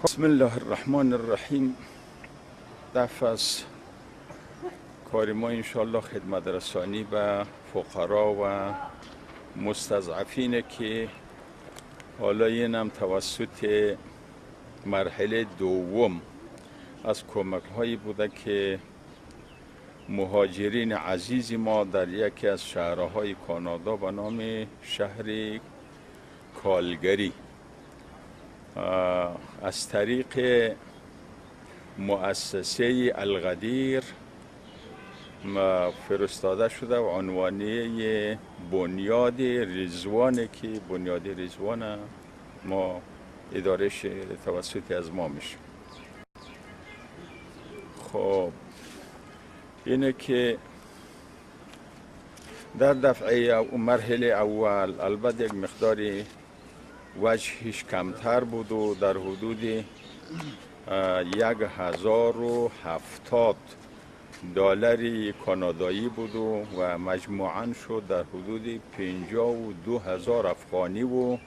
بسم الله الرحمن الرحیم. دفع از کار ما انشاءالله خدمت رسانی به فقرا و مستضعفینه که حالا اینم توسط مرحله دوم از کمک هایی بوده که مهاجرین عزیز ما در یکی از شهرهای کانادا به نام شهر کالگری از طریق مؤسسه الغدیر فرستاده شده و عنوانی بنیاد رضوان که بنیاد رضوان ما ادارش توسط از ما میشه. خب اینه که در دفعه مرحله اول البته یک مقداری وجهش کمتر بود و در حدود 1070 دلار کانادایی بود و مجموعاً شد در حدود 52,000 افغانی و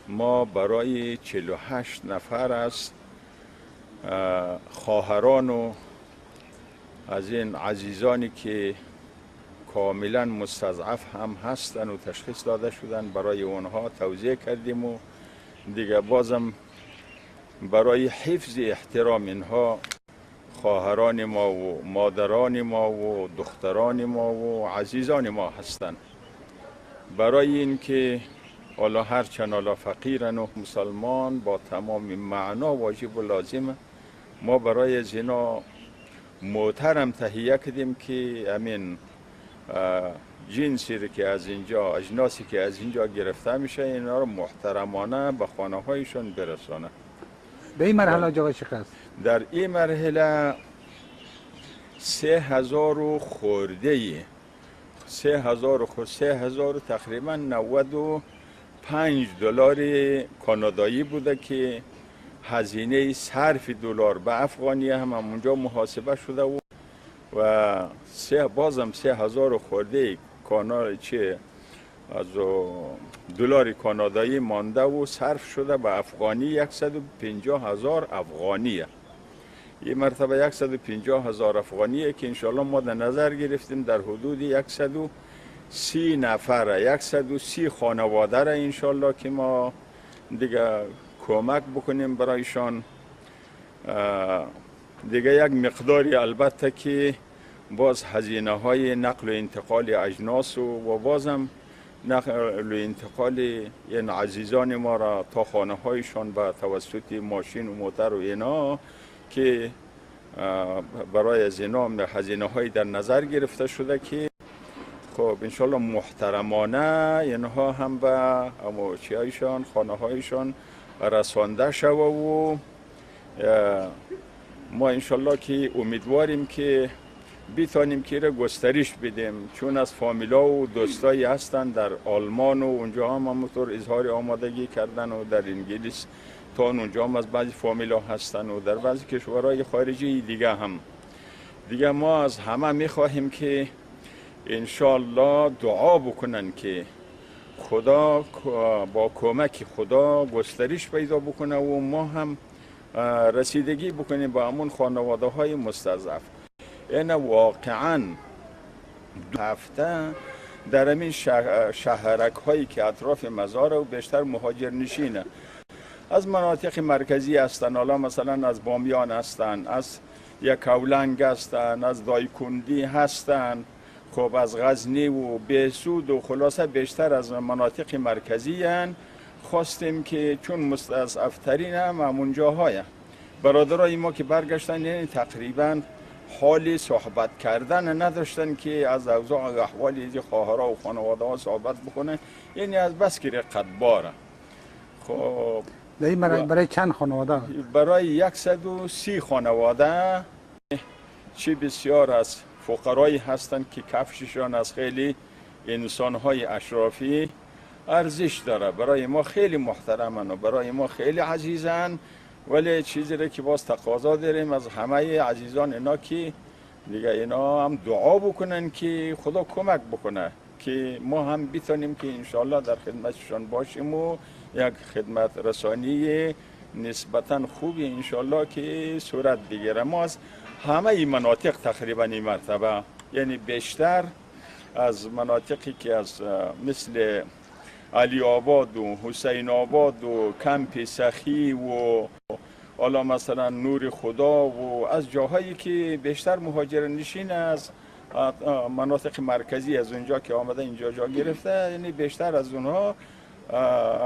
ما برای 48 نفر از خواهران و از این عزیزانی که کاملا مستضعف هم هستن و تشخیص داده شدن برای اونها توزیع کردیم و دیگه بازم برای حفظ احترام اینها خواهران ما و مادران ما و دختران ما و عزیزان ما هستند. برای اینکه حالا هرچند حالا فقیرن و مسلمان با تمام معنا واجب و لازم ما برای زنا محترم تهیه کردیم که امین جنسی که از اینجا اجناسی که از اینجا گرفته میشه اینا رو محترمانه به خانه هایشون برسانه. به این مرحله جا چقدر؟ در این مرحله 3,000 خورده 3,000 تقریبا 95 دلار کانادایی بوده که هزینه صرف دلار به افغانی هم اونجا محاسبه شده و بازم 3,000 خورده از دلار کانادایی مانده و صرف شده به افغانی 150,000 افغانیه. این مرتبه 150,000 افغانیه که انشاءالله ما در نظر گرفتیم در حدود 130 نفره 130 خانواده را انشاءالله که ما دیگه کمک بکنیم برایشان. دیگه یک مقداری البته که باز هزینه های نقل و انتقال اجناس و بازم نقل و انتقال این عزیزان ما را تا خانه هایشان به توسط ماشین و موتر و اینا که برای از اینا هزینه های در نظر گرفته شده که خب انشالله محترمانه اینها هم به اموچی هایشان خانه هایشان رسانده شده و ما انشالله که امیدواریم که بیتانیم که را گسترش بدیم، چون از فامیلا و دوستایی هستن در آلمان و اونجا هم همونطور اظهار آمادگی کردن و در انگلیس تا اونجا هم از بعضی فامیلا هستن و در بعضی کشورهای خارجی دیگه ما از همه میخواهیم که انشالله دعا بکنن که خدا با کمک خدا گسترش پیدا بکنه و ما هم رسیدگی بکنیم با همون خانواده های مستضعف. این واقعا 2 هفته در همین شهرک هایی که اطراف مزار و بیشتر مهاجر نشینه از مناطق مرکزی هستن، حالا مثلا از بامیان هستن، از یکاولنگ هستن، از دایکندی هستن، خب از غزنی و بهسود و خلاصه بیشتر از مناطق مرکزی هستن. خواستیم که چون مستضعفترین هم همون جاهای برادرای ما که برگشتن یعنی تقریبا حال صحبت کردن نداشتن که از اوضاع و احوال این خواهرها و خانواده ها صحبت بکنن، یعنی از بس که رقت باره. خب برای چند خانواده؟ برای 130 خانواده چی بسیار از فقرایی هستن که کفششان از خیلی انسانهای اشرافی ارزش داره، برای ما خیلی محترمن و برای ما خیلی عزیزن، ولی چیزی را که باز تقاضا داریم از همه عزیزان اینا که دیگه اینا هم دعا بکنن که خدا کمک بکنه که ما هم بتونیم که انشالله در خدمتشان باشیم و یک خدمت رسانی نسبتا خوبی انشالله که صورت بگیره. ما از همه این مناطق تقریبا این مرتبه، یعنی بیشتر از مناطقی که از مثل علی آباد و حسین آباد و کمپ سخی و حالا مثلا نور خدا و از جاهایی که بیشتر مهاجر نشین از مناطق مرکزی از اونجا که آمده اینجا جا گرفته، یعنی بیشتر از اونها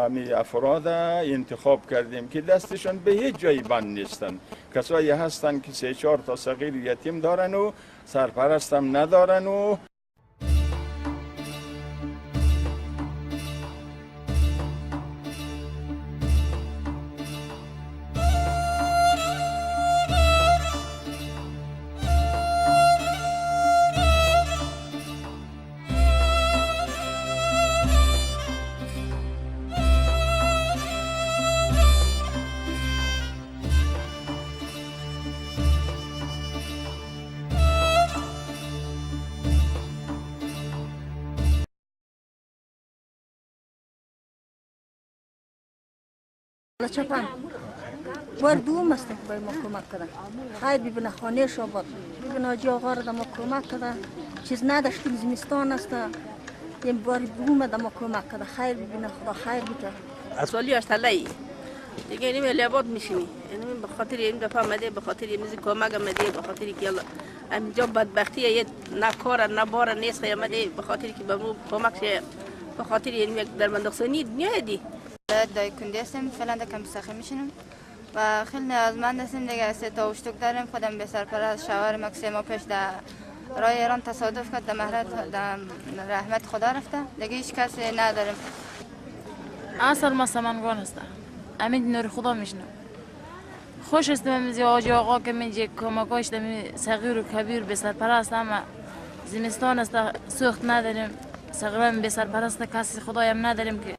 همی افراد انتخاب کردیم که دستشان به هیچ جایی بند نیستن. کسایی هستن که 3-4 تا صغیر یتیم دارن و سرپرست هم ندارن و چپن بار دوم است که به ما کمک کردن. خیر ببینه خانه شاباد، ببینه حاجی آقا را ما کمک کرده، چیز نداشتیم زمستان است، این بار دوم ما کمک کرده. خیر ببینه خدا خیر بده. سالی اشتلایی دیگه اینم لباد میشینی، اینم به خاطر این دفعه آمده، به خاطر این کمک آمده، به خاطر که اینجا بدبختی یه نکار نبار نیست آمده، به خاطر که به ما کمک شه، به خاطر این یک درماندخصانی دنیا دی. دای کنده هستیم فعلا دکم سخی میشینم و خیلی نیازمند هستیم دیگه. 3 تا اشتک داریم، خودم به سرپرست شوهر مکسی ما پیش در راه ایران تصادف کرد، در رحمت خدا رفته دیگه، هیچ کسی نداریم. اصل ما سمنگان است، امید نور خدا میشنم. خوش استم میزی آجی آقا که میگه کمکاش دمی صغیر و کبیر به سرپرست، اما زمستان است سوخت نداریم، صغیران به سرپرست کسی خدایم نداریم که